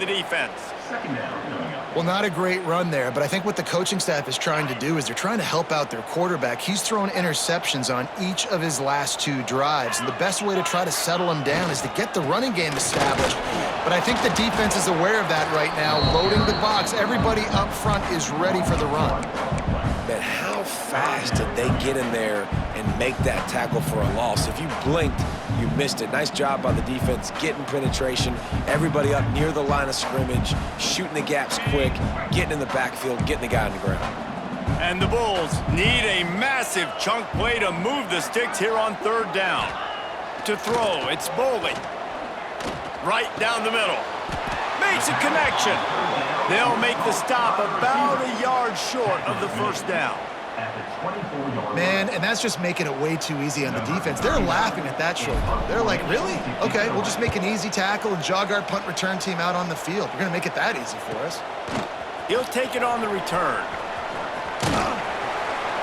the defense. Well, not a great run there, but I think what the coaching staff is trying to do is they're trying to help out their quarterback. He's thrown interceptions on each of his last 2 drives, and the best way to try to settle him down is to get the running game established. But I think the defense is aware of that right now, loading the box. Everybody up front is ready for the run. Man, how fast did they get in there and make that tackle for a loss? If you blinked, you missed it. Nice job by the defense, getting penetration, everybody up near the line of scrimmage, shooting the gaps quick, getting in the backfield, getting the guy on the ground. And the Bulls need a massive chunk play to move the sticks here on 3rd down. To throw, it's Boley. Right down the middle. Makes a connection. They'll make the stop about a yard short of the 1st down. Man, and that's just making it way too easy on the defense. They're laughing at that short throw. They're like, really? Okay, we'll just make an easy tackle and jog our punt return team out on the field. We're going to make it that easy for us. He'll take it on the return.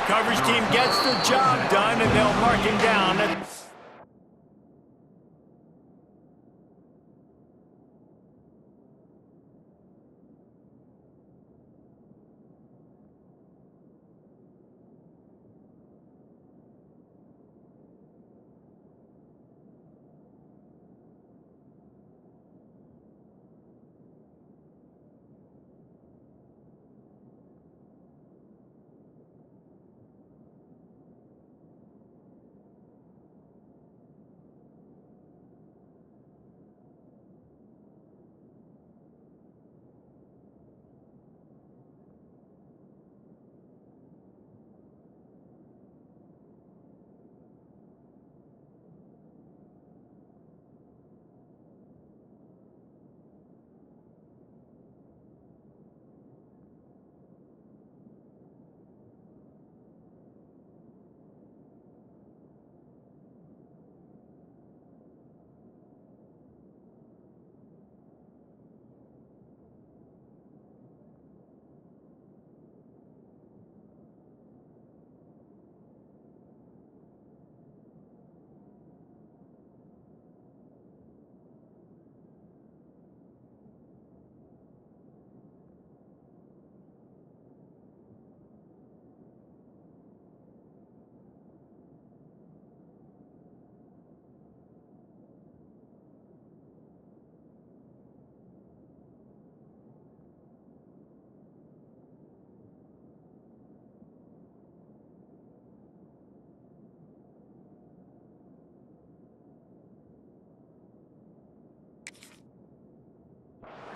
Coverage team gets the job done, and they'll mark him down.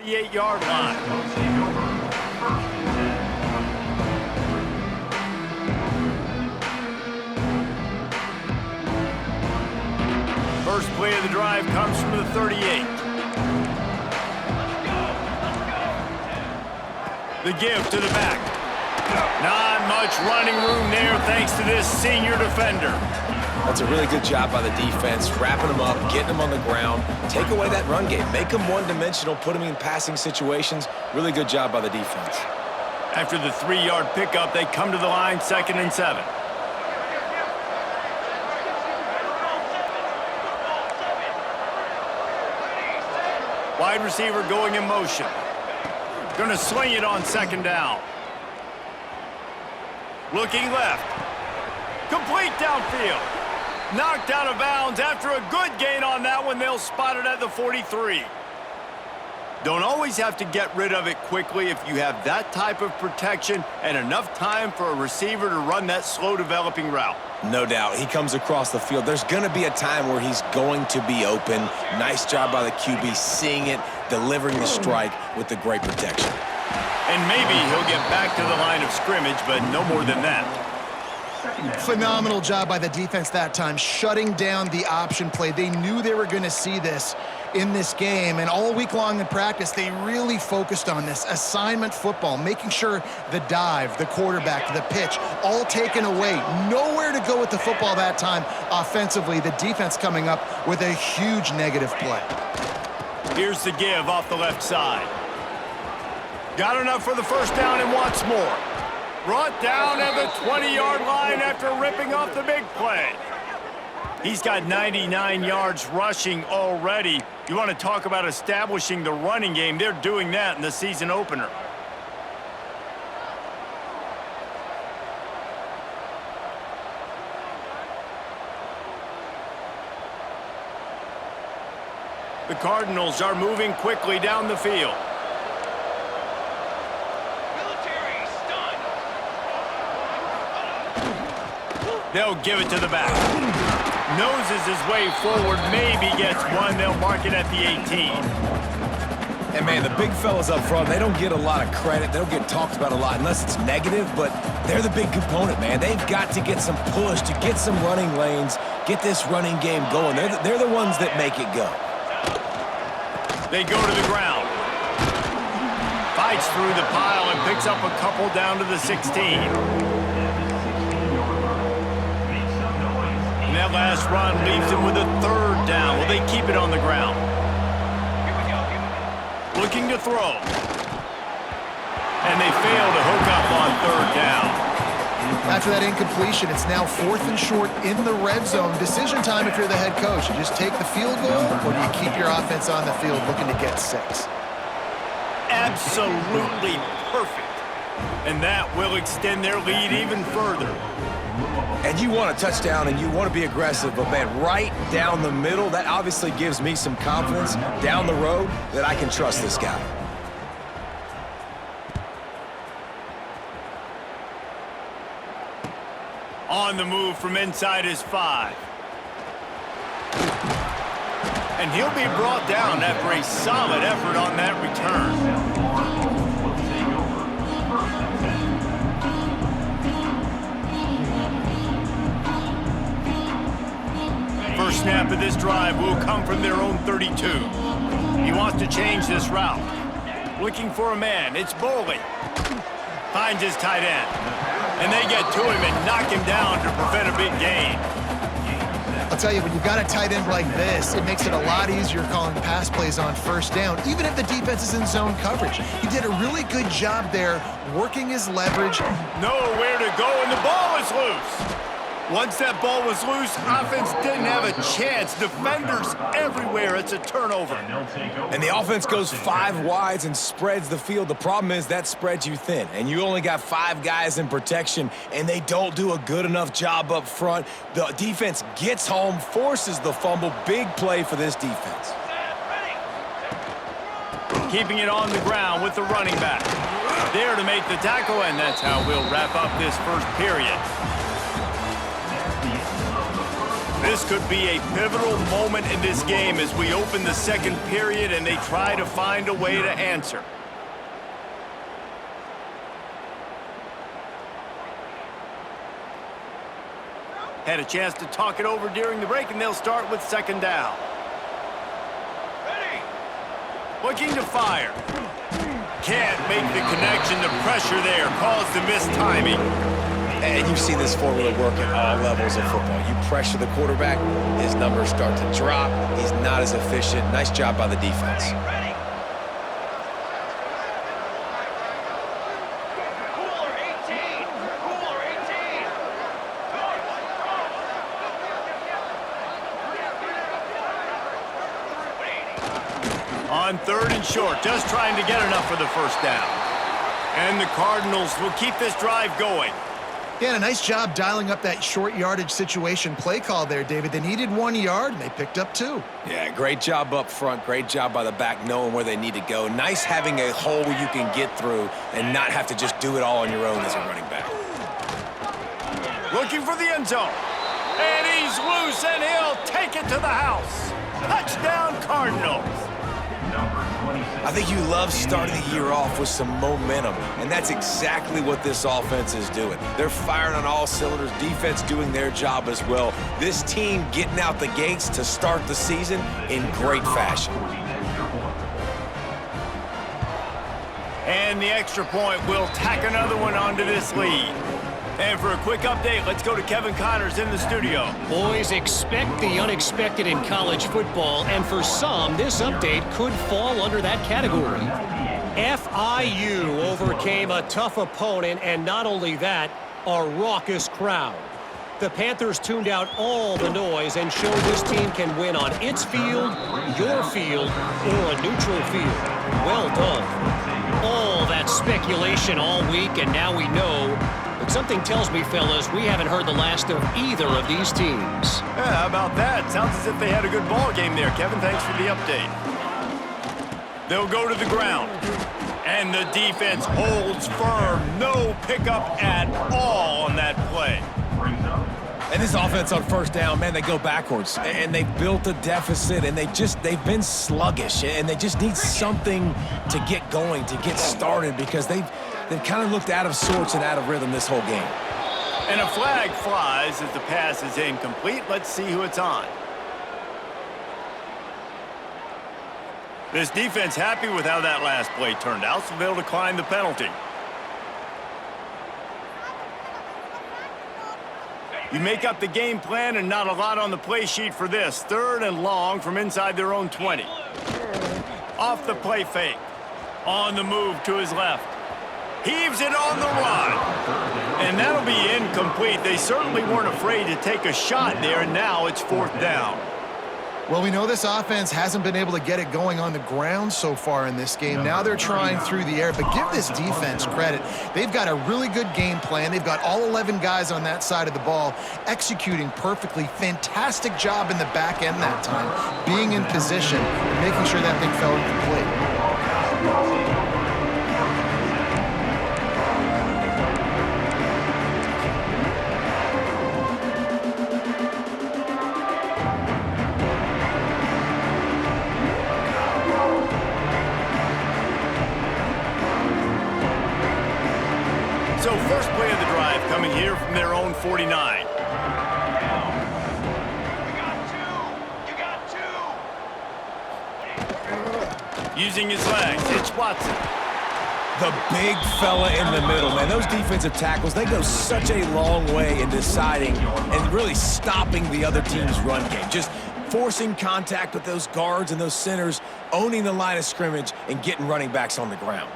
The 8-yard line. First play of the drive comes from the 38. The give to the back. Not much running room there thanks to this senior defender. That's a really good job by the defense, wrapping them up, getting them on the ground. Take away that run game. Make them one-dimensional, put them in passing situations. Really good job by the defense. After the 3-yard pickup, they come to the line, 2nd and 7. Wide receiver going in motion. Gonna swing it on 2nd down. Looking left. Complete downfield. Knocked out of bounds after a good gain on that one. They'll spot it at the 43. Don't always have to get rid of it quickly if you have that type of protection and enough time for a receiver to run that slow-developing route. No doubt. He comes across the field. There's going to be a time where he's going to be open. Nice job by the QB seeing it, delivering the strike with the great protection. And maybe he'll get back to the line of scrimmage, but no more than that. Phenomenal job by the defense that time, shutting down the option play. They knew they were going to see this in this game, and all week long in practice, they really focused on this assignment football, making sure the dive, the quarterback, the pitch, all taken away. Nowhere to go with the football that time offensively. The defense coming up with a huge negative play. Here's the give off the left side. Got enough for the 1st down and wants more. Brought down at the 20-yard line after ripping off the big play. He's got 99 yards rushing already. You want to talk about establishing the running game. They're doing that in the season opener. The Cardinals are moving quickly down the field. They'll give it to the back. Noses his way forward, maybe gets one. They'll mark it at the 18. And, man, the big fellas up front, they don't get a lot of credit. They don't get talked about a lot unless it's negative, but they're the big component, man. They've got to get some push, to get some running lanes, get this running game going. They're the ones that make it go. They go to the ground. Fights through the pile and picks up a couple down to the 16. And that last run leaves him with a third down. Will they keep it on the ground? Looking to throw. And they fail to hook up on third down. After that incompletion, it's now 4th and short in the red zone. Decision time if you're the head coach. You just take the field goal, or do you keep your offense on the field looking to get 6? Absolutely perfect. And that will extend their lead even further. And you want a touchdown and you want to be aggressive, but, man, right down the middle, that obviously gives me some confidence down the road that I can trust this guy. On the move from inside his 5. And he'll be brought down after a solid effort on that return. First snap of this drive will come from their own 32. He wants to change this route. Looking for a man. It's Boley. Finds his tight end. And they get to him and knock him down to prevent a big gain. I'll tell you, when you've got a tight end like this, it makes it a lot easier calling pass plays on first down, even if the defense is in zone coverage. He did a really good job there, working his leverage. Nowhere to go, and the ball is loose. Once that ball was loose, offense didn't have a chance. Defenders everywhere. It's a turnover. And the offense goes 5 wides and spreads the field. The problem is that spreads you thin, and you only got 5 guys in protection, and they don't do a good enough job up front. The defense gets home, forces the fumble. Big play for this defense. Keeping it on the ground with the running back. There to make the tackle, and that's how we'll wrap up this first period. This could be a pivotal moment in this game as we open the second period and they try to find a way to answer. Had a chance to talk it over during the break, and they'll start with second down. Ready. Looking to fire. Can't make the connection. The pressure there caused the mistiming. And you see this formula work at all levels of football. You pressure the quarterback, his numbers start to drop. He's not as efficient. Nice job by the defense. Cooler 18. Cooler 18. On third and short, just trying to get enough for the first down. And the Cardinals will keep this drive going. Yeah, and a nice job dialing up that short yardage situation play call there, David. They needed 1 yard, and they picked up 2. Yeah, great job up front. Great job by the back knowing where they need to go. Nice having a hole you can get through and not have to just do it all on your own as a running back. Looking for the end zone. And he's loose, and he'll take it to the house. Touchdown, Cardinals. I think you love starting the year off with some momentum, and that's exactly what this offense is doing. They're firing on all cylinders, defense doing their job as well. This team getting out the gates to start the season in great fashion. And the extra point will tack another one onto this lead. And for a quick update, let's go to Kevin Connors in the studio. Boys, expect the unexpected in college football, and for some, this update could fall under that category. FIU overcame a tough opponent, and not only that, a raucous crowd. The Panthers tuned out all the noise and showed this team can win on its field, your field, or a neutral field. Well done. All that speculation all week, and now we know. But something tells me, fellas, we haven't heard the last of either of these teams. Yeah, how about that? Sounds as if they had a good ball game there, Kevin. Thanks for the update. They'll go to the ground. And the defense holds firm. No pickup at all on that play. And this offense on first down, man, they go backwards. And they've built a deficit, and they've been sluggish. And they just need something to get going, to get started, because they've kind of looked out of sorts and out of rhythm this whole game. And a flag flies as the pass is incomplete. Let's see who it's on. This defense happy with how that last play turned out, so they'll decline the penalty. You make up the game plan and not a lot on the play sheet for this. 3rd and long from inside their own 20. Off the play fake. On the move to his left. Heaves it on the run. And that'll be incomplete. They certainly weren't afraid to take a shot there, and now it's 4th down. Well, we know this offense hasn't been able to get it going on the ground so far in this game. Now they're trying through the air, but give this defense credit. They've got a really good game plan. They've got all 11 guys on that side of the ball executing perfectly. Fantastic job in the back end that time, being in position and making sure that thing fell incomplete. So first play of the drive coming here from their own 49. Using his legs, it's Watson. The big fella in the middle, man. Those defensive tackles, they go such a long way in deciding and really stopping the other team's run game. Just forcing contact with those guards and those centers, owning the line of scrimmage, and getting running backs on the ground.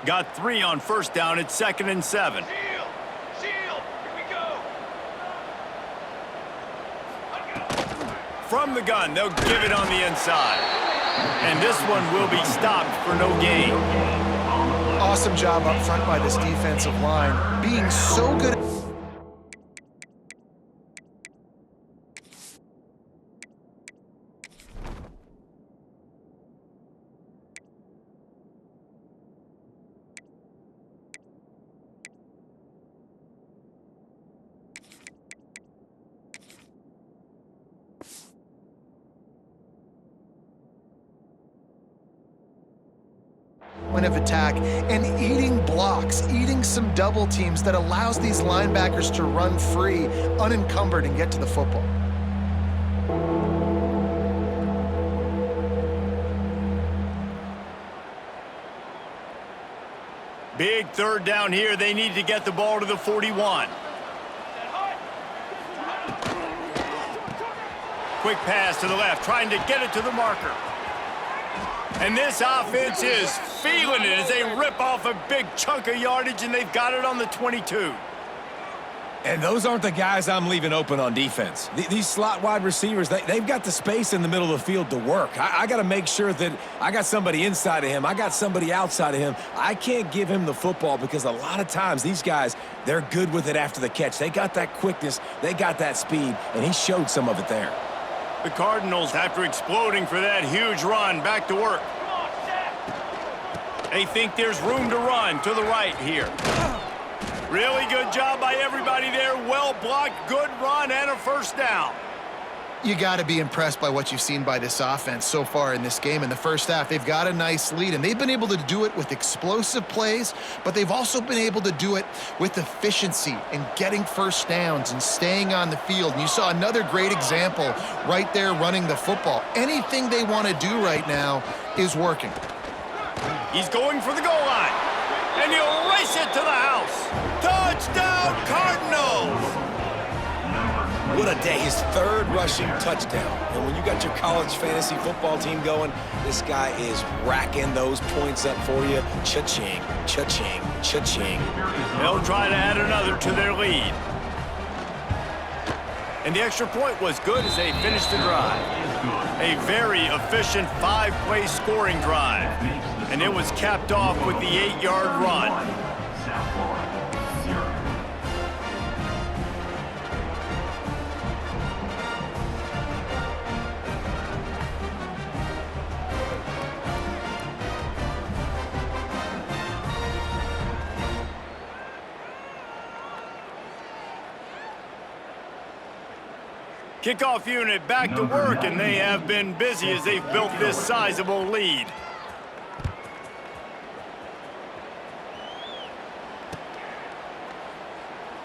Got 3 on first down. It's 2nd and 7. Shield! Here we go! From the gun, they'll give it on the inside. And this one will be stopped for no gain. Awesome job up front by this defensive line, being so good. Of attack and eating blocks, eating some double teams that allows these linebackers to run free, unencumbered, and get to the football. Big 3rd down here. They need to get the ball to the 41. Quick pass to the left, trying to get it to the marker. And this offense is feeling it as they rip off a big chunk of yardage, and they've got it on the 22. And those aren't the guys I'm leaving open on defense. These slot wide receivers, they've got the space in the middle of the field to work. I got to make sure that I got somebody inside of him. I got somebody outside of him. I can't give him the football because a lot of times these guys, they're good with it after the catch. They got that quickness. They got that speed, and he showed some of it there. The Cardinals, after exploding for that huge run, back to work. They think there's room to run to the right here. Really good job by everybody there. Well blocked, good run, and a first down. You got to be impressed by what you've seen by this offense so far in this game. In the first half, they've got a nice lead, and they've been able to do it with explosive plays, but they've also been able to do it with efficiency and getting first downs and staying on the field. And you saw another great example right there running the football. Anything they want to do right now is working. He's going for the goal line, and he'll race it to the house. Touchdown, Cardinals! What a day. His third rushing touchdown. And when you got your college fantasy football team going, this guy is racking those points up for you. Cha-ching, cha-ching, cha-ching. They'll try to add another to their lead. And the extra point was good as they finished the drive. A very efficient 5-play scoring drive. And it was capped off with the 8-yard run. Kickoff unit back to work, and they have been busy as they've built this sizable lead.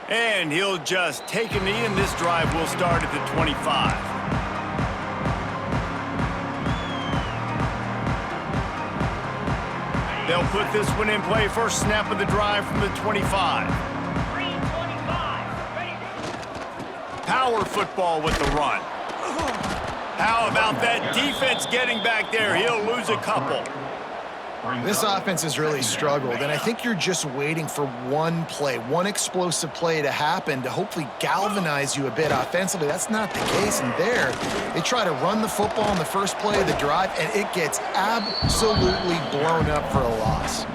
And he'll just take a knee, and this drive will start at the 25. They'll put this one in play first snap of the drive from the 25. Power football with the run. How about that defense getting back there? He'll lose a couple. This offense has really struggled, and I think you're just waiting for one play, one explosive play to happen to hopefully galvanize you a bit offensively. That's not the case, and there, they try to run the football in the first play of the drive, and it gets absolutely blown up for a loss.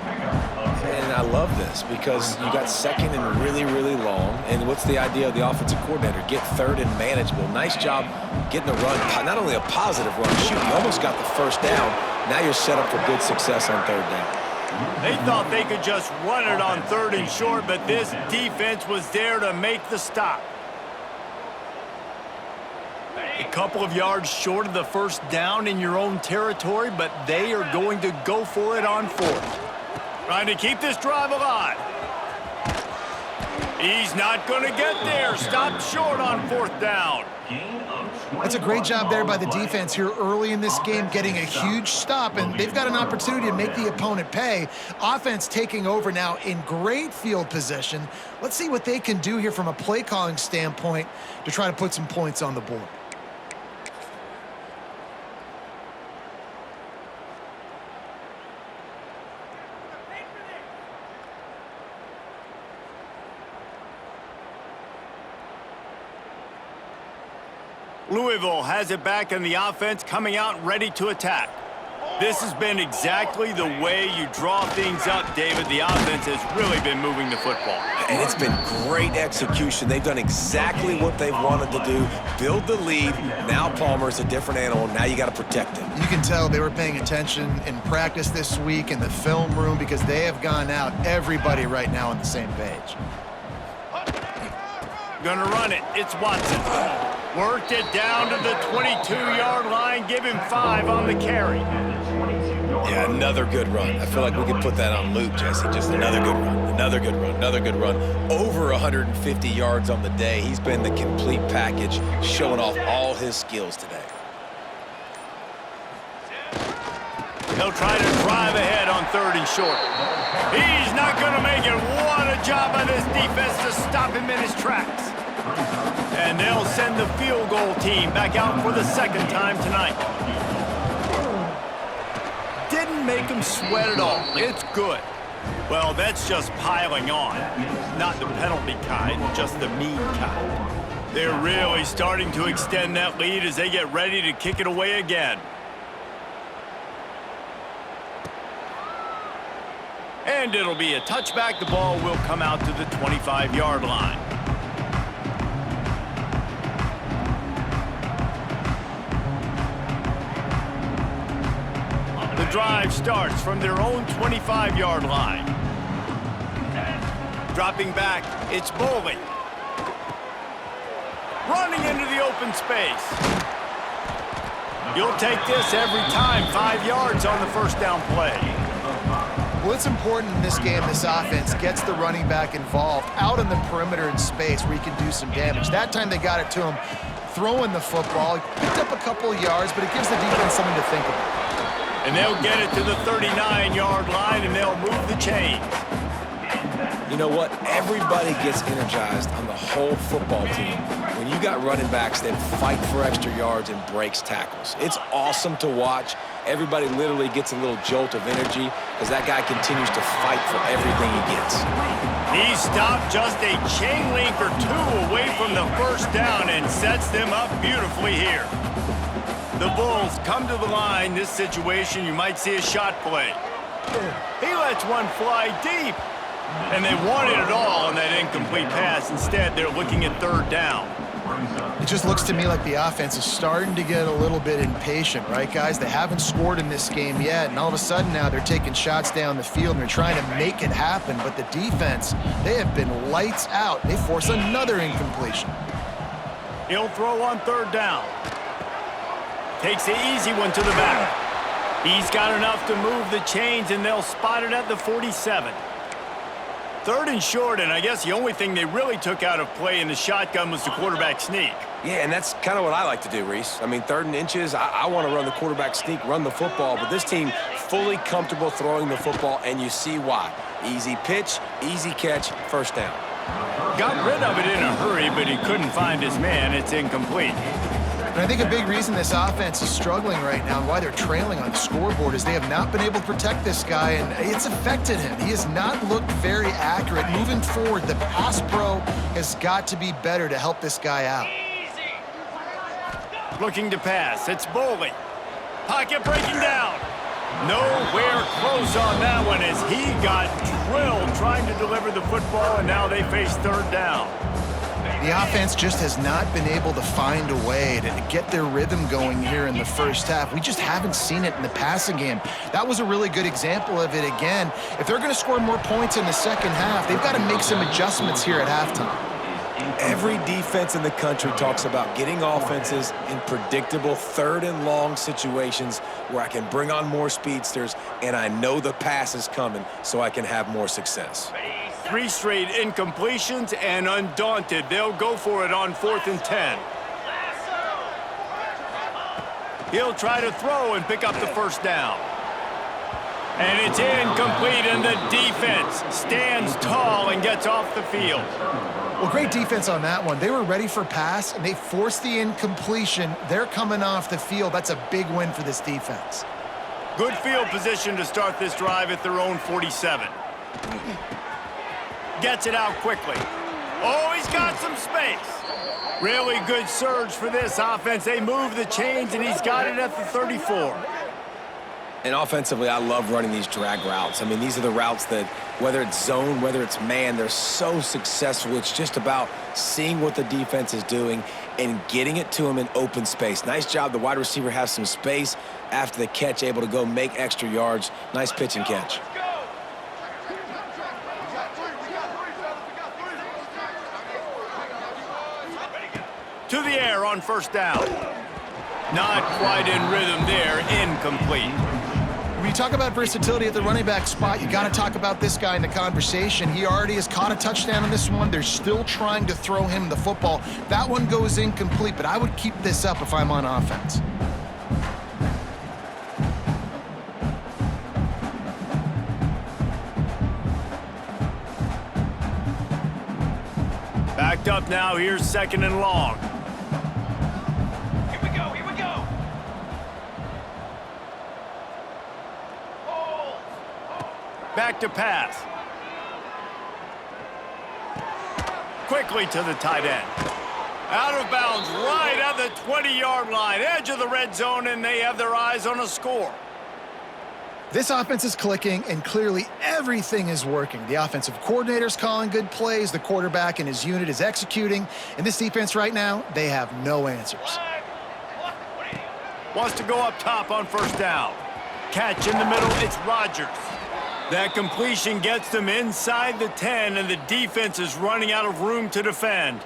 And I love this because you got second and really, really long. And what's the idea of the offensive coordinator? Get third and manageable. Nice job getting the run. Not only a positive run, shoot, you almost got the first down. Now you're set up for good success on third down. They thought they could just run it on third and short, but this defense was there to make the stop. A couple of yards short of the first down in your own territory, but they are going to go for it on fourth. Trying to keep this drive alive. He's not going to get there. Stopped short on fourth down. That's a great job there by the defense here early in this game, getting a huge stop, and they've got an opportunity to make the opponent pay. Offense taking over now in great field position. Let's see what they can do here from a play calling standpoint to try to put some points on the board. Louisville has it back in the offense, coming out ready to attack. This has been exactly the way you draw things up, David. The offense has really been moving the football. And it's been great execution. They've done exactly what they've wanted to do. Build the lead. Now Palmer's a different animal. Now you got to protect him. You can tell they were paying attention in practice this week in the film room because they have gone out, everybody right now on the same page. Gonna run it. It's Watson. Worked it down to the 22-yard line. Give him 5 on the carry. Yeah, another good run. I feel like we could put that on loop, Jesse. Just another good run, another good run, another good run. Over 150 yards on the day. He's been the complete package, showing off all his skills today. He'll try to drive ahead on third and short. He's not going to make it. What a job by this defense to stop him in his tracks. And they'll send the field goal team back out for the second time tonight. Didn't make him sweat at all. It's good. Well, that's just piling on. Not the penalty kind, just the mean kind. They're really starting to extend that lead as they get ready to kick it away again. And it'll be a touchback. The ball will come out to the 25-yard line. The drive starts from their own 25-yard line. Dropping back, it's Boley. Running into the open space. You'll take this every time. 5 yards on the first down play. Well, it's important in this game, this offense gets the running back involved out in the perimeter in space where he can do some damage. That time they got it to him throwing the football. He picked up a couple of yards, but it gives the defense something to think about. And they'll get it to the 39-yard line, and they'll move the chains. You know what? Everybody gets energized on the whole football team when when you got running backs that fight for extra yards and breaks tackles. It's awesome to watch. Everybody literally gets a little jolt of energy because that guy continues to fight for everything he gets. He stopped just a chain link or two away from the first down and sets them up beautifully here. The Bulls come to the line. This situation, you might see a shot play. He lets one fly deep. And they wanted it all on that incomplete pass. Instead, they're looking at third down. It just looks to me like the offense is starting to get a little bit impatient, right, guys? They haven't scored in this game yet, and all of a sudden now they're taking shots down the field and they're trying to make it happen. But the defense, they have been lights out. They force another incompletion. He'll throw on third down. Takes the easy one to the back. He's got enough to move the chains, and they'll spot it at the 47. Third and short, and I guess the only thing they really took out of play in the shotgun was the quarterback sneak. Yeah, and that's kind of what I like to do, Reese. I mean, 3rd and inches, I want to run the quarterback sneak, run the football, but this team fully comfortable throwing the football, and you see why. Easy pitch, easy catch, first down. Got rid of it in a hurry, but he couldn't find his man. It's incomplete. And I think a big reason this offense is struggling right now and why they're trailing on the scoreboard is they have not been able to protect this guy, and it's affected him. He has not looked very accurate. Moving forward, the pass pro has got to be better to help this guy out. Looking to pass. It's Boley. Pocket breaking down. Nowhere close on that one as he got drilled trying to deliver the football, and now they face third down. The offense just has not been able to find a way to get their rhythm going here in the first half. We just haven't seen it in the passing game. That was a really good example of it again. If they're going to score more points in the second half, they've got to make some adjustments here at halftime. Every defense in the country talks about getting offenses in predictable 3rd and long situations where I can bring on more speedsters and I know the pass is coming so I can have more success. 3 straight incompletions, and undaunted, they'll go for it on 4th and 10. He'll try to throw and pick up the first down. And it's incomplete, and the defense stands tall and gets off the field. Well, great defense on that one. They were ready for pass, and they forced the incompletion. They're coming off the field. That's a big win for this defense. Good field position to start this drive at their own 47. Gets it out quickly. Oh, he's got some space. Really good surge for this offense. They move the chains, and he's got it at the 34. And offensively, I love running these drag routes. I mean, these are the routes that, whether it's zone, whether it's man, they're so successful. It's just about seeing what the defense is doing and getting it to them in open space. Nice job. The wide receiver has some space after the catch, able to go make extra yards. Nice pitch and catch. To the air on first down. Not quite in rhythm there, incomplete. When you talk about versatility at the running back spot, you got to talk about this guy in the conversation. He already has caught a touchdown on this one. They're still trying to throw him the football. That one goes incomplete, but I would keep this up if I'm on offense. Backed up now, here's 2nd and long. Here we go, here we go. Back to pass. Quickly to the tight end. Out of bounds right at the 20-yard line, edge of the red zone, and they have their eyes on a score. This offense is clicking, and clearly everything is working. The offensive coordinator's calling good plays, the quarterback and his unit is executing, and this defense right now, they have no answers. Wants to go up top on first down. Catch in the middle, it's Rodgers. That completion gets them inside the 10, and the defense is running out of room to defend.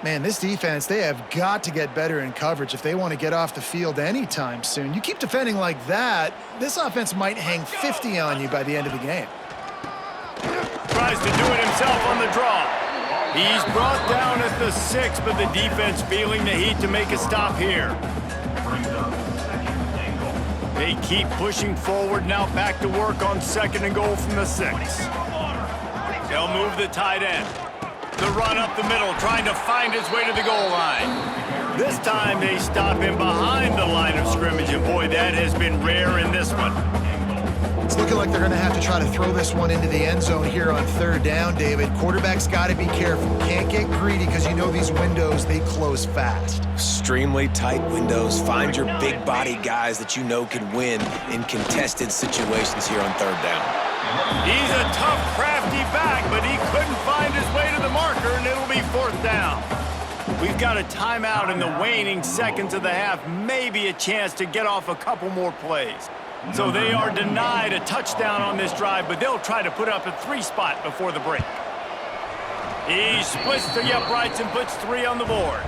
Man, this defense, they have got to get better in coverage if they want to get off the field anytime soon. You keep defending like that, this offense might hang 50 on you by the end of the game. Tries to do it himself on the draw. He's brought down at the 6, but the defense feeling the heat to make a stop here. They keep pushing forward, now back to work on 2nd and goal from the 6. They'll move the tight end. The run up the middle, trying to find his way to the goal line. This time they stop him behind the line of scrimmage, and boy, that has been rare in this one. It's looking like they're going to have to try to throw this one into the end zone here on third down, David. Quarterback's got to be careful. Can't get greedy because you know these windows, they close fast. Extremely tight windows. Find your big body guys that you know can win in contested situations here on third down. He's a tough, crafty back, but he couldn't find his way to the marker, and it'll be fourth down. We've got a timeout in the waning seconds of the half, maybe a chance to get off a couple more plays. So they are denied a touchdown on this drive, but they'll try to put up a 3-spot before the break. He splits the uprights and puts 3 on the board.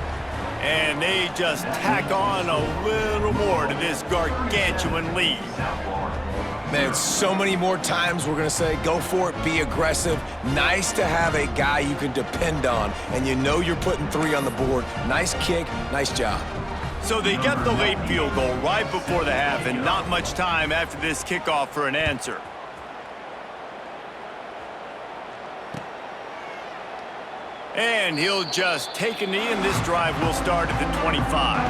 And they just tack on a little more to this gargantuan lead. Man, so many more times we're going to say, go for it, be aggressive. Nice to have a guy you can depend on, and you know you're putting 3 on the board. Nice kick, nice job. So they get the late field goal right before the half, and not much time after this kickoff for an answer. And he'll just take a knee, and this drive will start at the 25.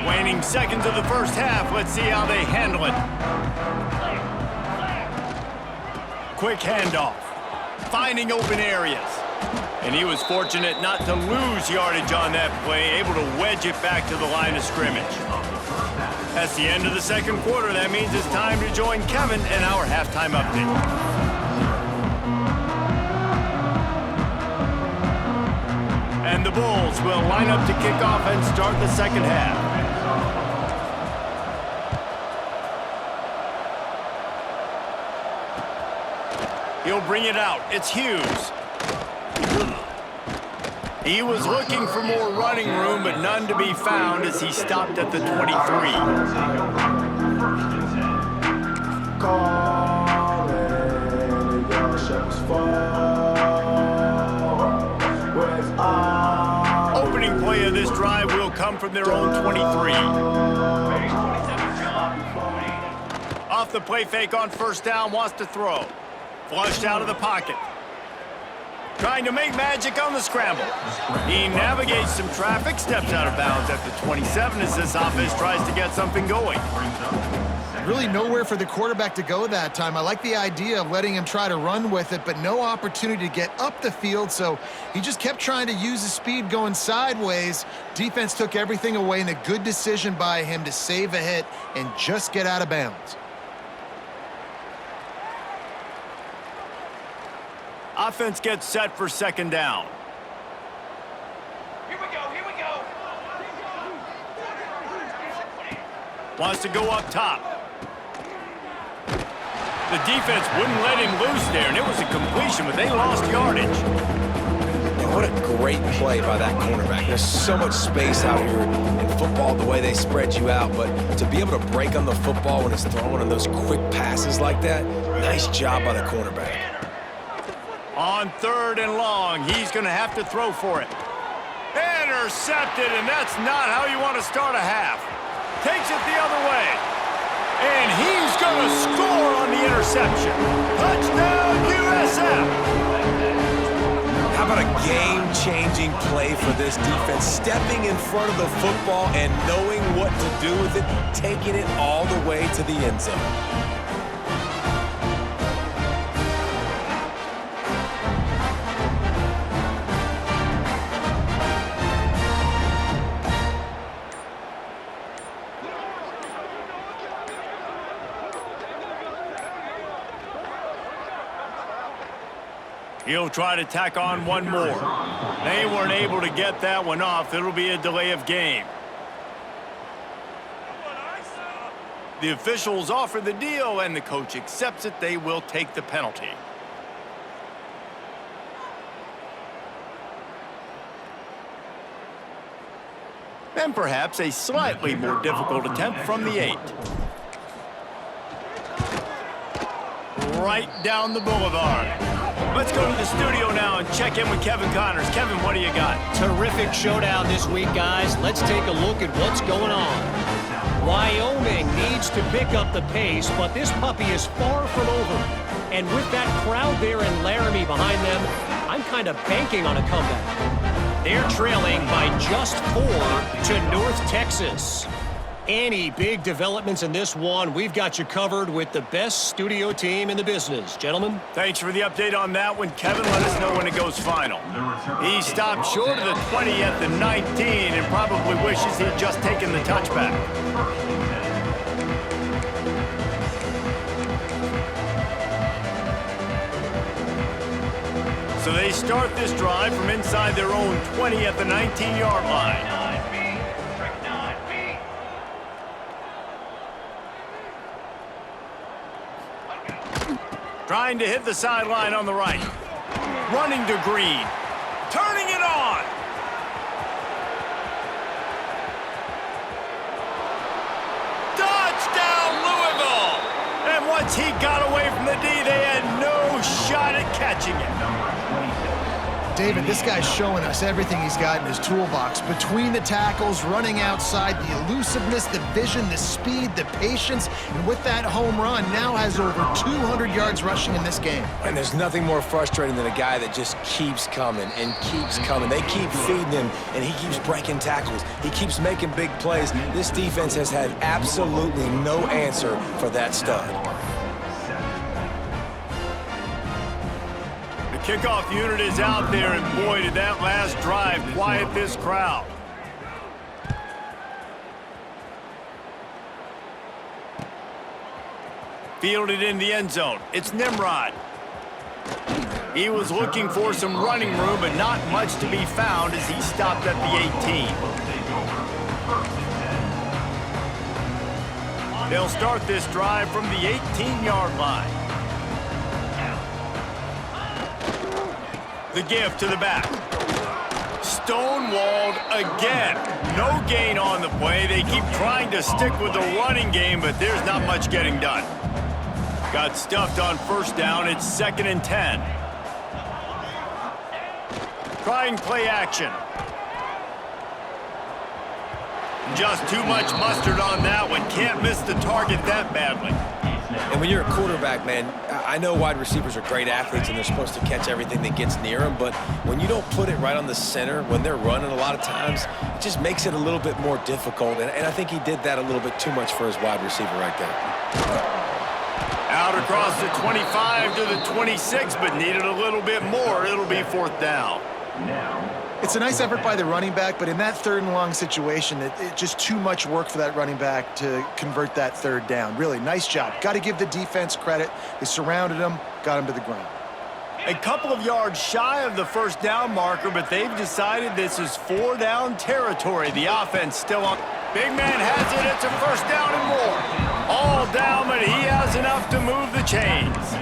Waning seconds of the first half. Let's see how they handle it. Quick handoff. Finding open areas. And he was fortunate not to lose yardage on that play, able to wedge it back to the line of scrimmage. That's the end of the second quarter. That means it's time to join Kevin in our halftime update. And the Bulls will line up to kick off and start the second half. He'll bring it out. It's Hughes. He was looking for more running room, but none to be found as he stopped at the 23. Opening play of this drive will come from their own 23. Off the play fake on first down, wants to throw. Flushed out of the pocket. Trying to make magic on the scramble. He navigates some traffic, steps out of bounds at the 27 as this offense tries to get something going. Really nowhere for the quarterback to go that time. I like the idea of letting him try to run with it, but no opportunity to get up the field, so he just kept trying to use his speed going sideways. Defense took everything away, and a good decision by him to save a hit and just get out of bounds. Offense gets set for second down. Here we go, here we go. Wants to go up top. The defense wouldn't let him loose there, and it was a completion, but they lost yardage. And what a great play by that cornerback. There's so much space out here in football, the way they spread you out, but to be able to break on the football when it's thrown on those quick passes like that, nice job by the cornerback. On third and long, he's going to have to throw for it. Intercepted, and that's not how you want to start a half. Takes it the other way. And he's going to score on the interception. Touchdown, USF! How about a game-changing play for this defense? Stepping in front of the football and knowing what to do with it, taking it all the way to the end zone. He'll try to tack on one more. They weren't able to get that one off. It'll be a delay of game. The officials offer the deal, and the coach accepts it. They will take the penalty. And perhaps a slightly more difficult attempt from the 8. Right down the boulevard. Let's go to the studio now and check in with Kevin Connors. Kevin, what do you got? Terrific showdown this week, guys. Let's take a look at what's going on. Wyoming needs to pick up the pace, but this puppy is far from over. And with that crowd there in Laramie behind them, I'm kind of banking on a comeback. They're trailing by just 4 to North Texas. Any big developments in this one, we've got you covered with the best studio team in the business. Gentlemen? Thanks for the update on that one, Kevin. Let us know when it goes final. He stopped short of the 20 at the 19 and probably wishes he'd just taken the touchback. So they start this drive from inside their own 20 at the 19-yard line. Trying to hit the sideline on the right. Running to Green. Turning it on. Touchdown, Louisville! And once he got away from the D, they had no shot at catching it. David, this guy's showing us everything he's got in his toolbox. Between the tackles, running outside, the elusiveness, the vision, the speed, the patience, and with that home run, now has over 200 yards rushing in this game. And there's nothing more frustrating than a guy that just keeps coming and keeps coming. They keep feeding him, and he keeps breaking tackles. He keeps making big plays. This defense has had absolutely no answer for that stud. Kickoff unit is out there, and boy, did that last drive quiet this crowd. Fielded in the end zone. It's Nimrod. He was looking for some running room, but not much to be found as he stopped at the 18. They'll start this drive from the 18-yard line. The give to the back. Stonewalled again. No gain on the play. They keep trying to stick with the running game, but there's not much getting done. Got stuffed on first down. It's 2nd and 10. Trying play action. Just too much mustard on that one. Can't miss the target that badly. And when you're a quarterback, man, I know wide receivers are great athletes and they're supposed to catch everything that gets near them, but when you don't put it right on the center, when they're running a lot of times, it just makes it a little bit more difficult. And I think he did that a little bit too much for his wide receiver right there. Out across the 25 to the 26, but needed a little bit more. It'll be 4th down. It's a nice effort by the running back, but in that 3rd and long situation, it's just too much work for that running back to convert that 3rd down. Really, nice job. Got to give the defense credit. They surrounded him, got him to the ground. A couple of yards shy of the 1st down marker, but they've decided this is 4-down territory. The offense still on. Big man has it. It's a 1st down and more. All down, but he has enough to move the chains.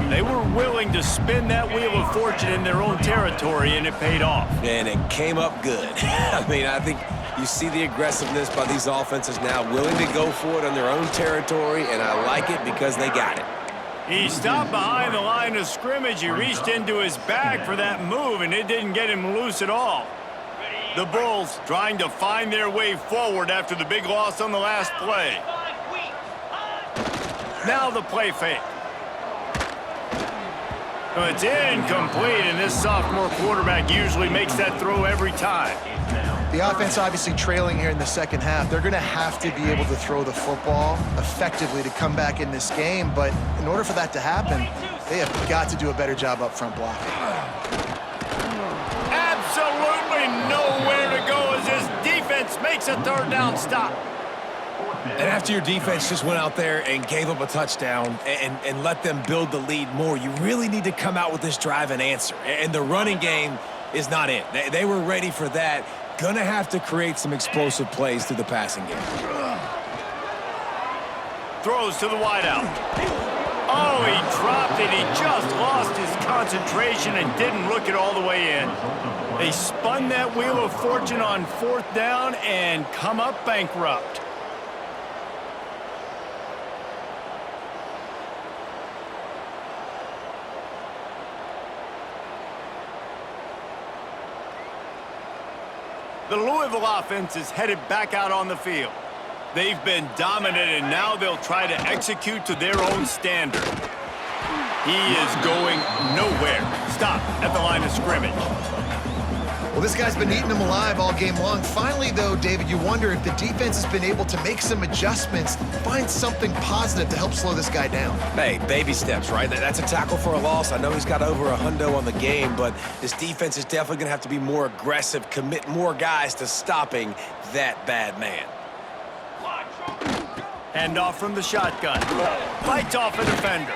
They were willing to spin that wheel of fortune in their own territory, and it paid off. And it came up good. I mean, I think you see the aggressiveness by these offenses now, willing to go for it on their own territory, and I like it because they got it. He stopped behind the line of scrimmage. He reached into his bag for that move, and it didn't get him loose at all. The Bulls trying to find their way forward after the big loss on the last play. Now the play fake. It's incomplete, and this sophomore quarterback usually makes that throw every time. The offense obviously trailing here in the 2nd half. They're going to have to be able to throw the football effectively to come back in this game, but in order for that to happen, they have got to do a better job up front blocking. Absolutely nowhere to go as this defense makes a 3rd down stop. And after your defense just went out there and gave up a touchdown and let them build the lead more, you really need to come out with this drive and answer. And the running game is not it. They were ready for that. Gonna have to create some explosive plays through the passing game. Throws to the wideout. Oh, he dropped it. He just lost his concentration and didn't look it all the way in. They spun that wheel of fortune on 4th down and come up bankrupt. The Louisville offense is headed back out on the field. They've been dominant, and now they'll try to execute to their own standard. He is going nowhere. Stop at the line of scrimmage. Well, this guy's been eating them alive all game long. Finally, though, David, you wonder if the defense has been able to make some adjustments, find something positive to help slow this guy down. Hey, baby steps, right? That's a tackle for a loss. I know he's got over a hundo on the game, but this defense is definitely going to have to be more aggressive, commit more guys to stopping that bad man. Hand off from the shotgun. Fights off a defender.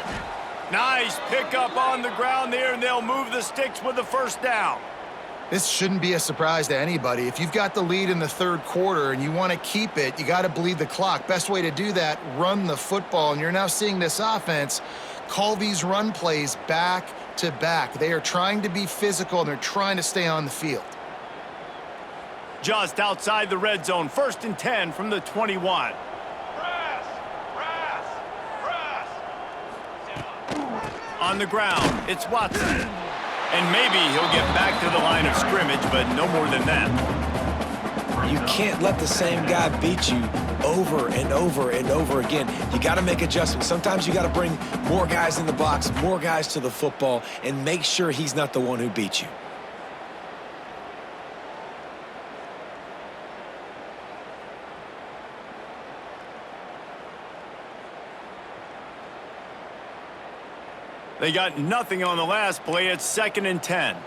Nice pickup on the ground there, and they'll move the sticks with the first down. This shouldn't be a surprise to anybody. If you've got the lead in the third quarter and you want to keep it, you got to bleed the clock. Best way to do that, run the football. And you're now seeing this offense call these run plays back to back. They are trying to be physical, and they're trying to stay on the field. Just outside the red zone, 1st and 10 from the 21. On the ground, it's Watson. And maybe he'll get back to the line of scrimmage, but no more than that. You can't let the same guy beat you over and over and over again. You got to make adjustments. Sometimes you got to bring more guys in the box, more guys to the football, and make sure he's not the one who beats you. They got nothing on the last play. It's 2nd and 10.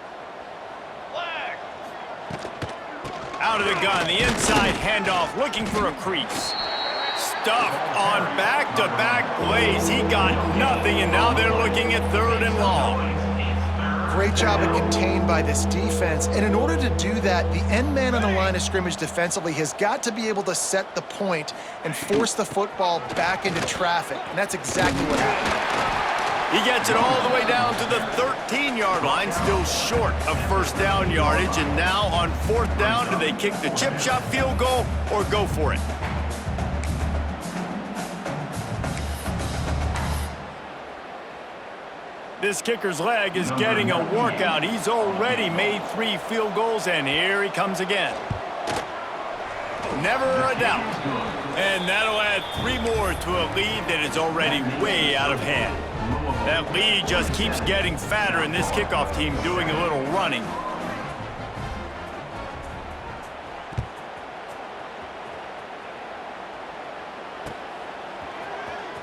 Out of the gun, the inside handoff, looking for a crease. Stuffed on back-to-back plays. He got nothing, and now they're looking at 3rd and long. Great job of contained by this defense. And in order to do that, the end man on the line of scrimmage defensively has got to be able to set the point and force the football back into traffic. And that's exactly what happened. He gets it all the way down to the 13-yard line, still short of 1st down yardage. And now on 4th down, do they kick the chip shot field goal or go for it? This kicker's leg is getting a workout. He's already made 3 field goals, and here he comes again. Never a doubt. And that'll add 3 more to a lead that is already way out of hand. That lead just keeps getting fatter, and this kickoff team doing a little running.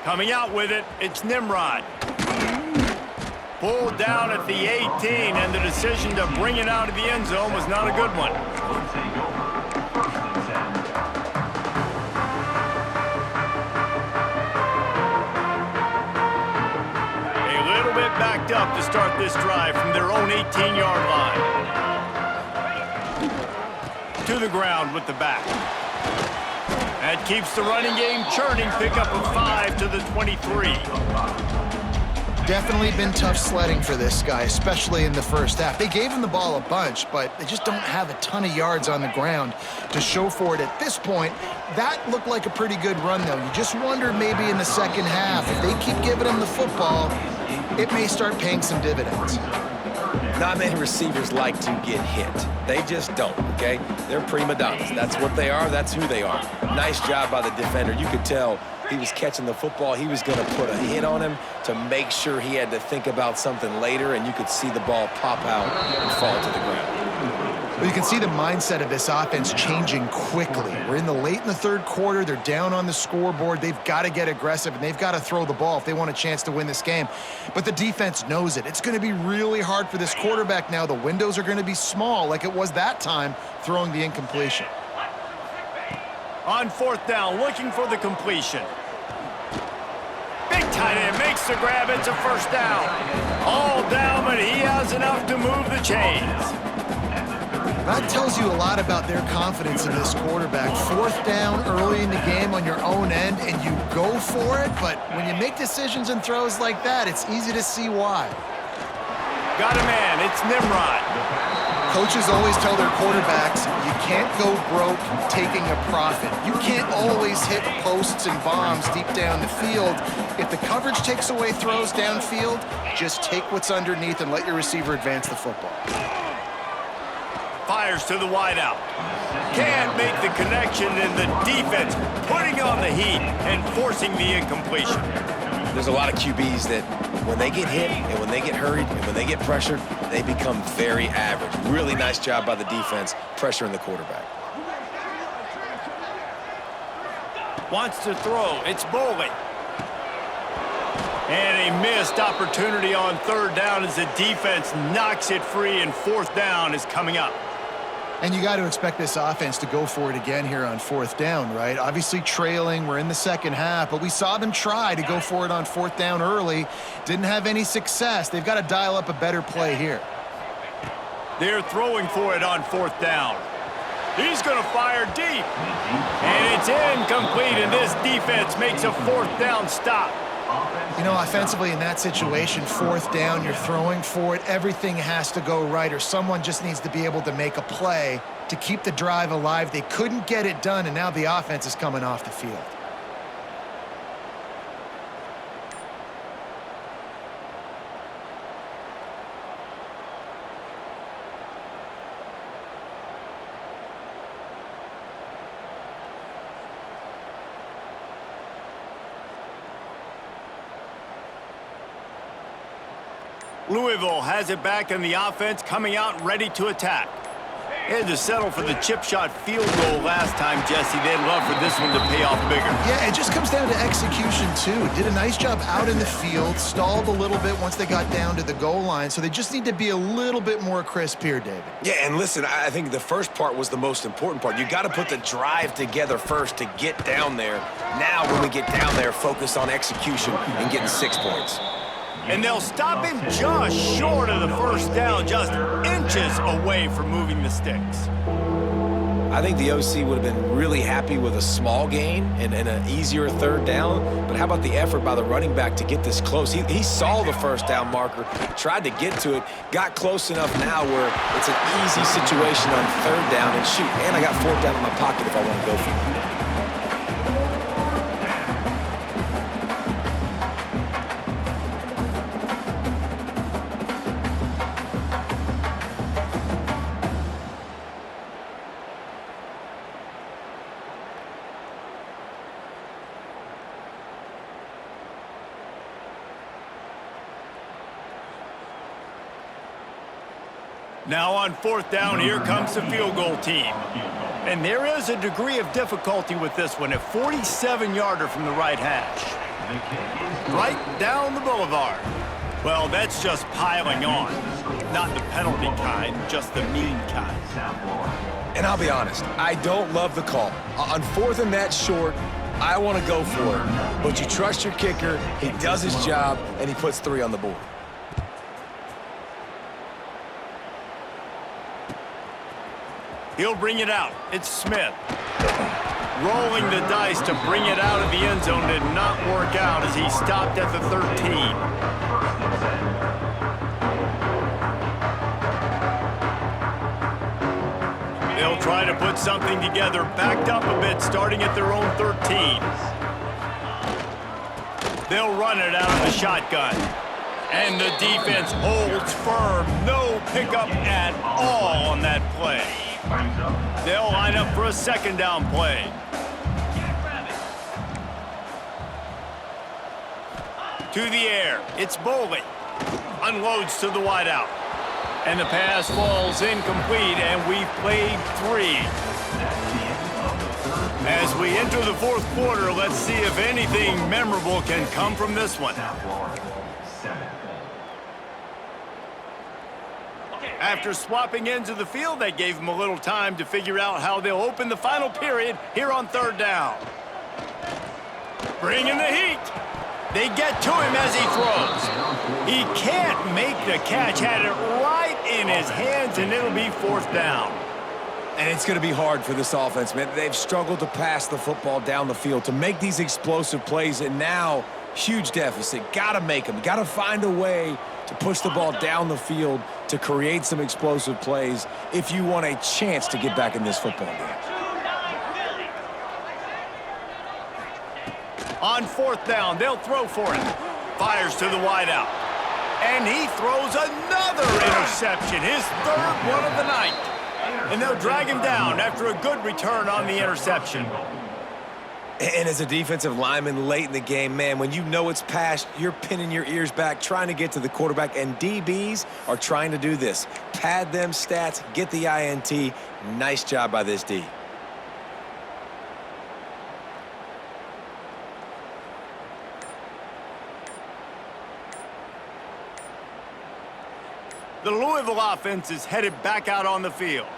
Coming out with it, it's Nimrod. Pulled down at the 18, and the decision to bring it out of the end zone was not a good one. Backed up to start this drive from their own 18-yard line. To the ground with the back. That keeps the running game churning. Pickup of 5 to the 23. Definitely been tough sledding for this guy, especially in the first half. They gave him the ball a bunch, but they just don't have a ton of yards on the ground to show for it at this point. That looked like a pretty good run, though. You just wonder maybe in the second half, if they keep giving him the football, it may start paying some dividends. Not many receivers like to get hit. They just don't, okay? They're prima donnas. That's what they are. That's who they are. Nice job by the defender. You could tell he was catching the football. He was going to put a hit on him to make sure he had to think about something later, and you could see the ball pop out and fall to the ground. Well, you can see the mindset of this offense changing quickly. We're in the third quarter. They're down on the scoreboard. They've got to get aggressive, and they've got to throw the ball if they want a chance to win this game. But the defense knows it. It's going to be really hard for this quarterback now. The windows are going to be small like it was that time throwing the incompletion. On 4th down, looking for the completion. Big tight end makes the grab. It's a 1st down. All down, but he has enough to move the chains. That tells you a lot about their confidence in this quarterback. 4th down early in the game on your own end, and you go for it, but when you make decisions and throws like that, it's easy to see why. Got a man, it's Nimrod. Coaches always tell their quarterbacks, you can't go broke taking a profit. You can't always hit posts and bombs deep down the field. If the coverage takes away throws downfield, just take what's underneath and let your receiver advance the football. Fires to the wideout. Can't make the connection, and the defense putting on the heat and forcing the incompletion. There's a lot of QBs that when they get hit and when they get hurried and when they get pressured, they become very average. Really nice job by the defense pressuring the quarterback. Wants to throw. It's Boley. And a missed opportunity on third down as the defense knocks it free, and fourth down is coming up. And you got to expect this offense to go for it again here on fourth down, right? Obviously trailing, we're in the second half, but we saw them try to go for it on fourth down early. Didn't have any success. They've got to dial up a better play here. They're throwing for it on fourth down. He's going to fire deep. And it's incomplete, and this defense makes a fourth down stop. You know, offensively in that situation, fourth down, you're throwing for it, everything has to go right, or someone just needs to be able to make a play to keep the drive alive. They couldn't get it done, and now the offense is coming off the field. Louisville has it back, and the offense coming out ready to attack. They had to settle for the chip shot field goal last time, Jesse. They'd love for this one to pay off bigger. Yeah, it just comes down to execution, too. Did a nice job out in the field, stalled a little bit once they got down to the goal line, so they just need to be a little bit more crisp here, David. Yeah, and listen, I think the first part was the most important part. You got to put the drive together first to get down there. Now, when we get down there, focus on execution and getting 6 points. And they'll stop him just short of the first down, just inches away from moving the sticks. I think the OC would have been really happy with a small gain and an easier third down. But how about the effort by the running back to get this close? He saw the first down marker, tried to get to it, got close enough now where it's an easy situation on third down. And shoot, and I got fourth down in my pocket if I want to go for it. Now on fourth down, here comes the field goal team. And there is a degree of difficulty with this one, a 47-yarder from the right hash. Right down the boulevard. Well, that's just piling on. Not the penalty kind, just the mean kind. And I'll be honest, I don't love the call. On fourth and that short, I want to go for it. But you trust your kicker, he does his job, and he puts 3 on the board. He'll bring it out. It's Smith. Rolling the dice to bring it out of the end zone did not work out as he stopped at the 13. They'll try to put something together, backed up a bit, starting at their own 13. They'll run it out of the shotgun. And the defense holds firm. No pickup at all on that play. They'll line up for a second down play. To the air, it's Boley. Unloads to the wideout. And the pass falls incomplete, and we've played 3. As we enter the fourth quarter, let's see if anything memorable can come from this one. After swapping ends of the field, that gave them a little time to figure out how they'll open the final period here on third down. Bring in the heat. They get to him as he throws. He can't make the catch, had it right in his hands, and it'll be fourth down. And it's going to be hard for this offense, man. They've struggled to pass the football down the field, to make these explosive plays, and now huge deficit. Got to make them. Got to find a way to push the ball down the field to create some explosive plays if you want a chance to get back in this football game. On fourth down, they'll throw for it. Fires to the wideout. And he throws another interception, his third one of the night. And they'll drag him down after a good return on the interception. And as a defensive lineman late in the game, man, when you know it's past, you're pinning your ears back, trying to get to the quarterback, and DBs are trying to do this. Pad them stats, get the INT. Nice job by this D. The Louisville offense is headed back out on the field.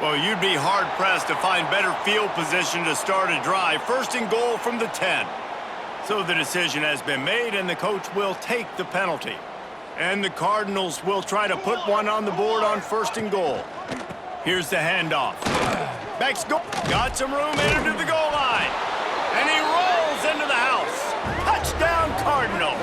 Well, you'd be hard-pressed to find better field position to start a drive. First and goal from the 10. So the decision has been made, and the coach will take the penalty. And the Cardinals will try to put one on the board on first and goal. Here's the handoff. Backs go. Got some room, entered to the goal line. And he rolls into the house. Touchdown, Cardinals.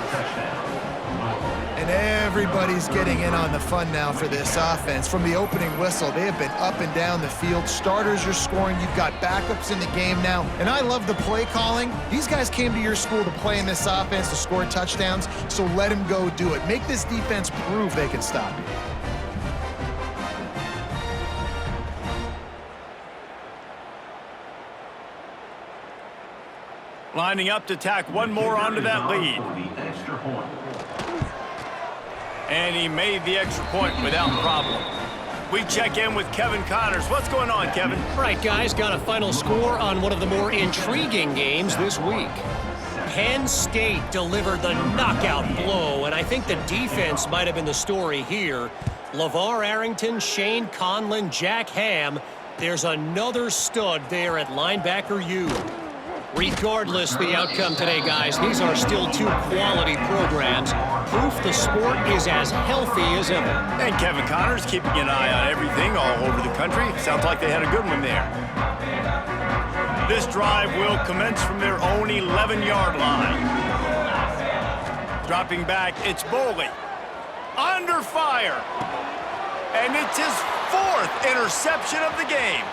And everybody's getting in on the fun now for this offense. From the opening whistle, they have been up and down the field. Starters are scoring. You've got backups in the game now. And I love the play calling. These guys came to your school to play in this offense to score touchdowns, so let them go do it. Make this defense prove they can stop you. Lining up to tack one more onto that lead. And he made the extra point without problem. We check in with Kevin Connors. What's going on, Kevin? Right, guys, got a final score on one of the more intriguing games this week. Penn State delivered the knockout blow, and I think the defense might have been the story here. LeVar Arrington, Shane Conlon, Jack Ham. There's another stud there at linebacker U. Regardless the outcome today, guys, these are still two quality programs. Proof the sport is as healthy as ever. And Kevin Connors keeping an eye on everything all over the country. Sounds like they had a good one there. This drive will commence from their own 11-yard line. Dropping back, it's Boley. Under fire. And it's his 4th interception of the game.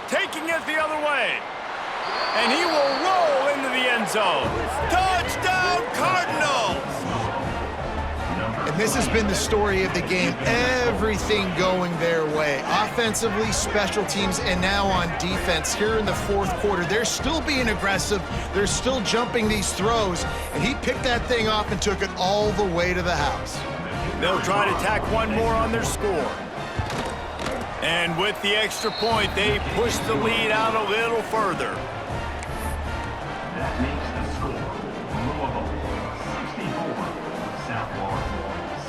Taking it the other way. And he will roll into the end zone. Touchdown, Cardinals! And this has been the story of the game. Everything going their way. Offensively, special teams, and now on defense here in the 4th quarter. They're still being aggressive. They're still jumping these throws. And he picked that thing off and took it all the way to the house. They'll try to tack one more on their score. And with the extra point, they push the lead out a little further. That makes the score Louisville 64, South Florida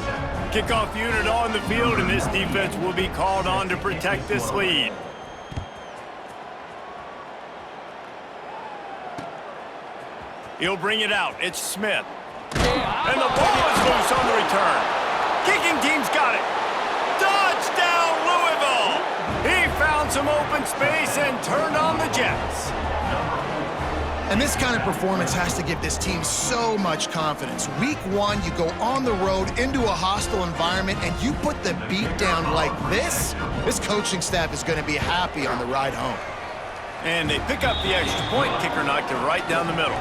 7. Kickoff unit on the field, and this defense will be called on to protect this lead. He'll bring it out. It's Smith. And the ball is loose on the return. Kicking team's got it. Touchdown, Louisville! He found some open space and turned on the Jets. And this kind of performance has to give this team so much confidence. Week 1, you go on the road into a hostile environment and you put the beat down like this. This coaching staff is going to be happy on the ride home. And they pick up the extra point. Kicker knocked it right down the middle.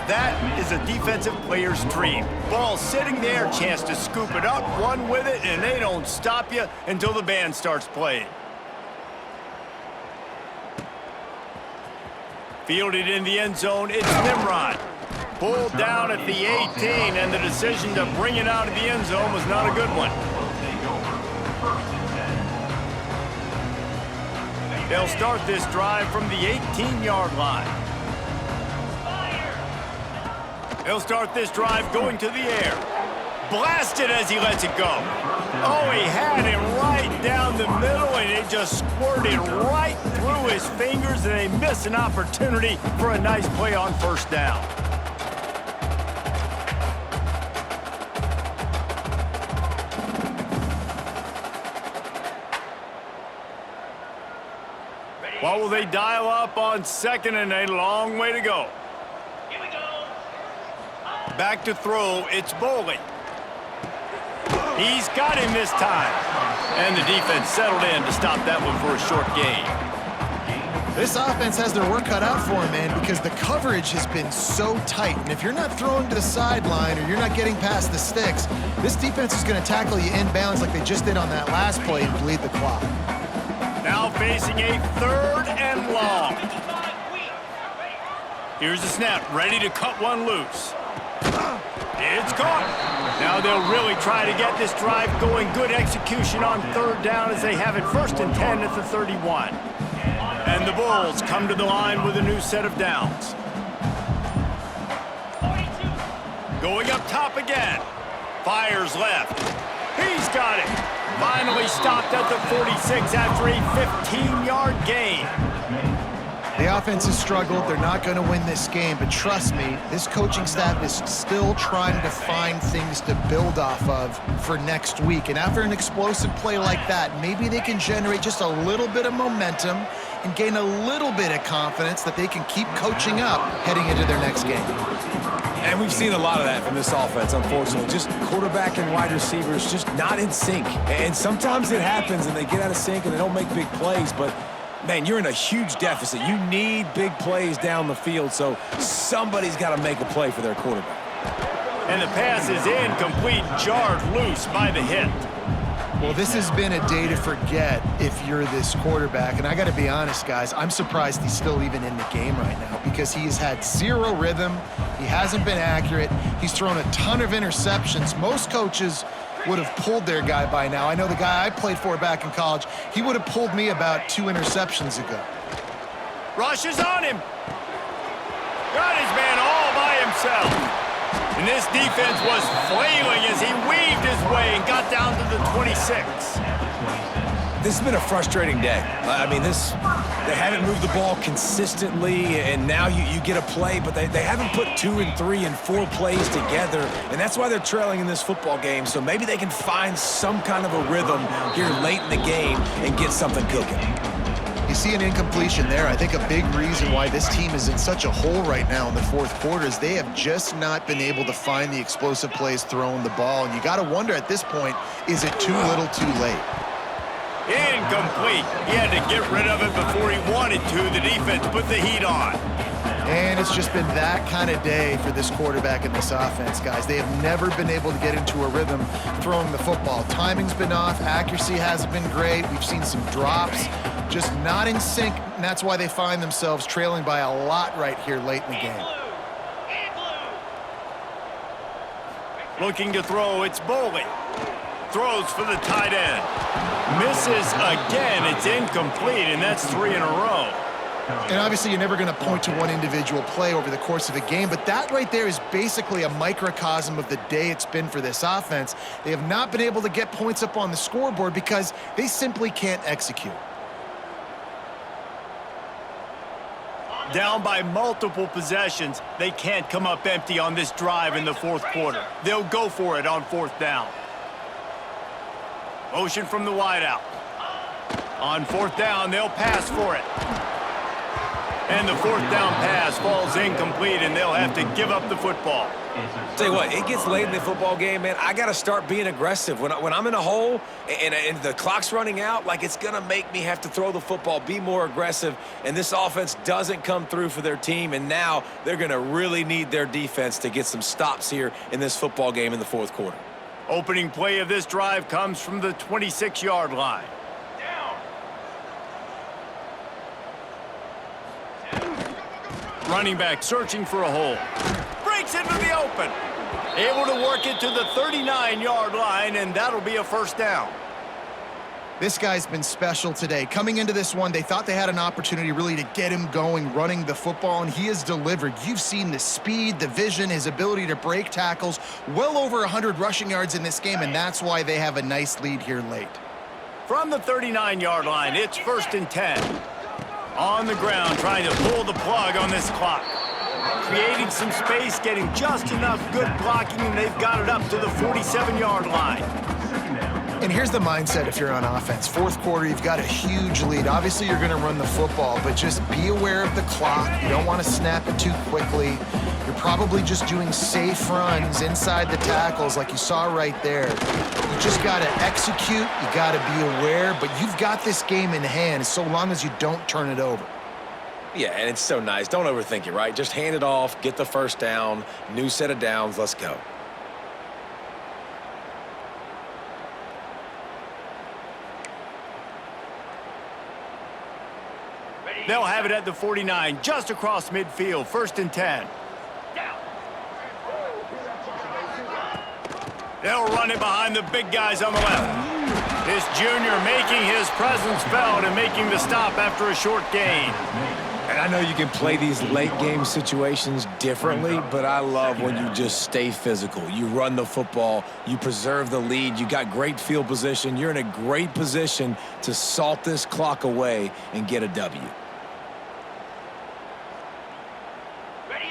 That is a defensive player's dream. Ball sitting there, chance to scoop it up, run with it, and they don't stop you until the band starts playing. Fielded in the end zone, it's Nimrod. Pulled down at the 18, and the decision to bring it out of the end zone was not a good one. They'll start this drive from the 18-yard line. They'll start this drive going to the air. Blasted as he lets it go. Oh, he had it right down the middle, and it just squirted right through his fingers, and they miss an opportunity for a nice play on first down. What will they dial up on 2nd and a long way to go? Here we go. Back to throw, it's Boley. He's got him this time. And the defense settled in to stop that one for a short gain. This offense has their work cut out for them, man, because the coverage has been so tight. And if you're not throwing to the sideline or you're not getting past the sticks, this defense is going to tackle you inbounds like they just did on that last play and bleed the clock. Now facing a 3rd and long. Here's the snap, ready to cut one loose. It's caught. Now they'll really try to get this drive going. Good execution on third down as they have it 1st and 10 at the 31. And the Bulls come to the line with a new set of downs. Going up top again. Fires left. He's got it. Finally stopped at the 46 after a 15-yard gain. The offense has struggled. They're not going to win this game, but trust me, this coaching staff is still trying to find things to build off of for next week. And after an explosive play like that, maybe they can generate just a little bit of momentum and gain a little bit of confidence that they can keep coaching up heading into their next game. And we've seen a lot of that from this offense, unfortunately. Just quarterback and wide receivers just not in sync. And sometimes it happens and they get out of sync and they don't make big plays, but man, you're in a huge deficit. You need big plays down the field, so somebody's got to make a play for their quarterback. And the pass is incomplete, jarred loose by the hit. Well, this has been a day to forget if you're this quarterback. And I got to be honest, guys, I'm surprised he's still even in the game right now because he has had zero rhythm. He hasn't been accurate. He's thrown a ton of interceptions. Most coaches would have pulled their guy by now. I know the guy I played for back in college, he would have pulled me about 2 interceptions ago. Rushes on him. Got his man all by himself. And this defense was flailing as he weaved his way and got down to the 26. This has been a frustrating day. I mean, they haven't moved the ball consistently, and now you get a play, but they haven't put 2 and 3 and 4 plays together, and that's why they're trailing in this football game. So maybe they can find some kind of a rhythm here late in the game and get something cooking. You see an incompletion there. I think a big reason why this team is in such a hole right now in the fourth quarter is they have just not been able to find the explosive plays throwing the ball. And you got to wonder at this point, is it too little too late? Incomplete. He had to get rid of it before he wanted to. The defense put the heat on. And it's just been that kind of day for this quarterback and this offense, guys. They have never been able to get into a rhythm throwing the football. Timing's been off. Accuracy hasn't been great. We've seen some drops. Just not in sync, and that's why they find themselves trailing by a lot right here late in the game. Looking to throw, it's Boley. Throws for the tight end. Misses again. It's incomplete, and that's 3 in a row. And obviously you're never going to point to one individual play over the course of a game, but that right there is basically a microcosm of the day it's been for this offense. They have not been able to get points up on the scoreboard because they simply can't execute. Down by multiple possessions, they can't come up empty on this drive in the fourth quarter. They'll go for it on 4th down. Motion from the wideout. On 4th down, they'll pass for it. And the 4th down pass falls incomplete, and they'll have to give up the football. Tell you what, it gets late in the football game, man. I got to start being aggressive. When I'm in a hole and the clock's running out, like it's going to make me have to throw the football, be more aggressive, and this offense doesn't come through for their team, and now they're going to really need their defense to get some stops here in this football game in the fourth quarter. Opening play of this drive comes from the 26-yard line. Running back searching for a hole. Breaks into the open. Able to work it to the 39-yard line, and that'll be a 1st down. This guy's been special today. Coming into this one, they thought they had an opportunity really to get him going, running the football, and he has delivered. You've seen the speed, the vision, his ability to break tackles, well over 100 rushing yards in this game, and that's why they have a nice lead here late. From the 39-yard line, it's 1st and 10. On the ground, trying to pull the plug on this clock. Creating some space, getting just enough good blocking, and they've got it up to the 47-yard line. And here's the mindset if you're on offense. Fourth quarter, you've got a huge lead. Obviously, you're going to run the football, but just be aware of the clock. You don't want to snap it too quickly. You're probably just doing safe runs inside the tackles like you saw right there. You just got to execute. You got to be aware, but you've got this game in hand so long as you don't turn it over. Yeah, and it's so nice. Don't overthink it, right? Just hand it off, get the 1st down, new set of downs, let's go. They'll have it at the 49, just across midfield, 1st and 10. Down. They'll run it behind the big guys on the left. This junior making his presence felt and making the stop after a short gain. And I know you can play these late-game situations differently, but I love when you just stay physical. You run the football, you preserve the lead, you got great field position. You're in a great position to salt this clock away and get a W.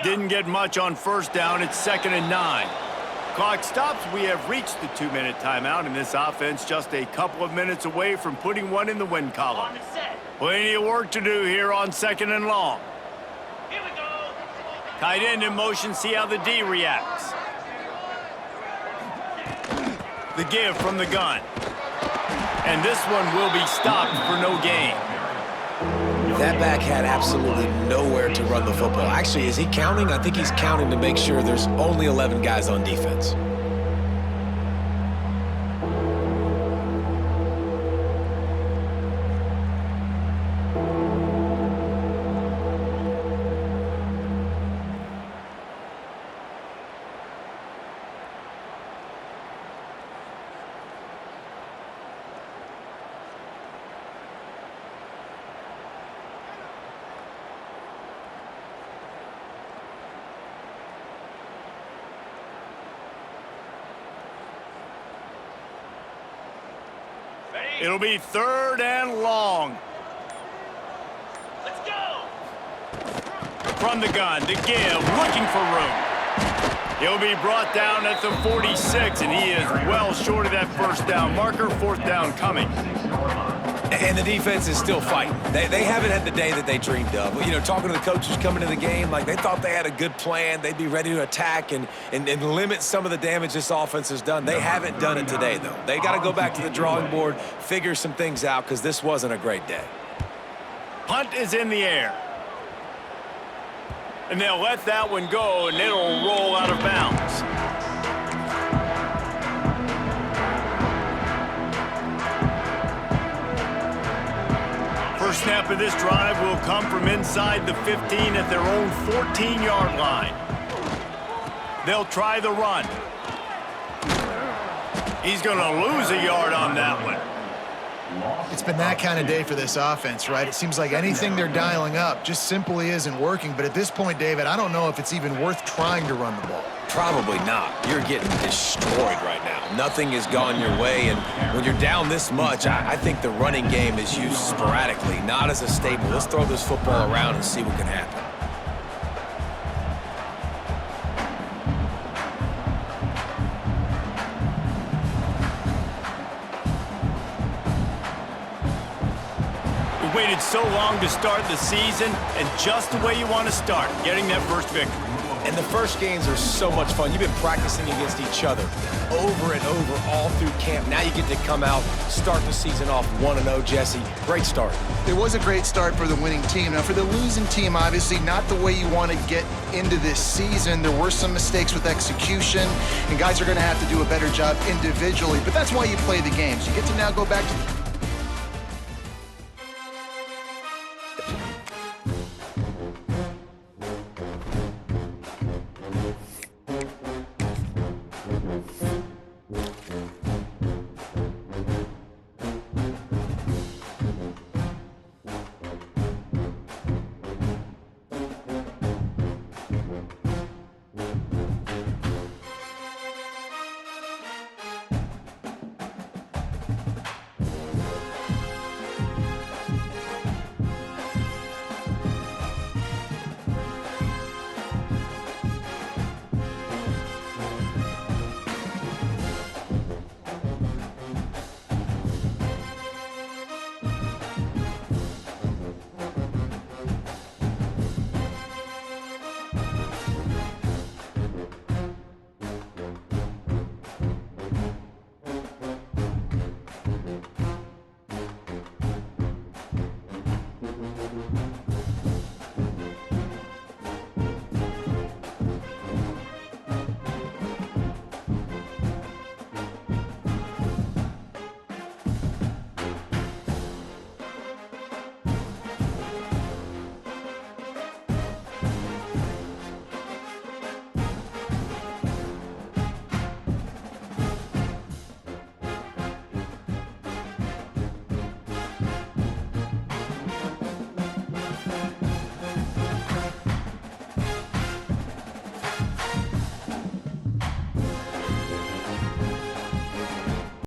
Didn't get much on 1st down. It's 2nd and 9. Clock stops. We have reached the 2-minute timeout, and this offense just a couple of minutes away from putting one in the win column. On the set. Plenty of work to do here on 2nd and long. Here we go. Tight end in motion. See how the D reacts. The give from the gun. And this one will be stopped for no gain. That back had absolutely nowhere to run the football. Actually, is he counting? I think he's counting to make sure there's only 11 guys on defense. It'll be 3rd and long. Let's go. From the gun, the give, looking for room. He'll be brought down at the 46, and he is well short of that 1st down marker. 4th down coming. And the defense is still fighting. They haven't had the day that they dreamed of. You know, talking to the coaches coming to the game, like they thought they had a good plan. They'd be ready to attack and limit some of the damage this offense has done. They haven't done it today, though. They got to go back to the drawing board, figure some things out, because this wasn't a great day. Punt is in the air. And they'll let that one go, and it'll roll out of bounds. First snap of this drive will come from inside the 15 at their own 14-yard line. They'll try the run. He's going to lose a yard on that one. It's been that kind of day for this offense, right? It seems like anything they're dialing up just simply isn't working. But at this point, David, I don't know if it's even worth trying to run the ball. Probably not. You're getting destroyed right now. Nothing has gone your way, and when you're down this much, I think the running game is used sporadically, not as a staple. Let's throw this football around and see what can happen. We waited so long to start the season, and just the way you want to start, getting that first victory. And the first games are so much fun. You've been practicing against each other over and over all through camp. Now you get to come out, start the season off 1-0, Jesse. Great start. It was a great start for the winning team. Now, for the losing team, obviously not the way you want to get into this season. There were some mistakes with execution, and guys are going to have to do a better job individually. But that's why you play the games. You get to now go back to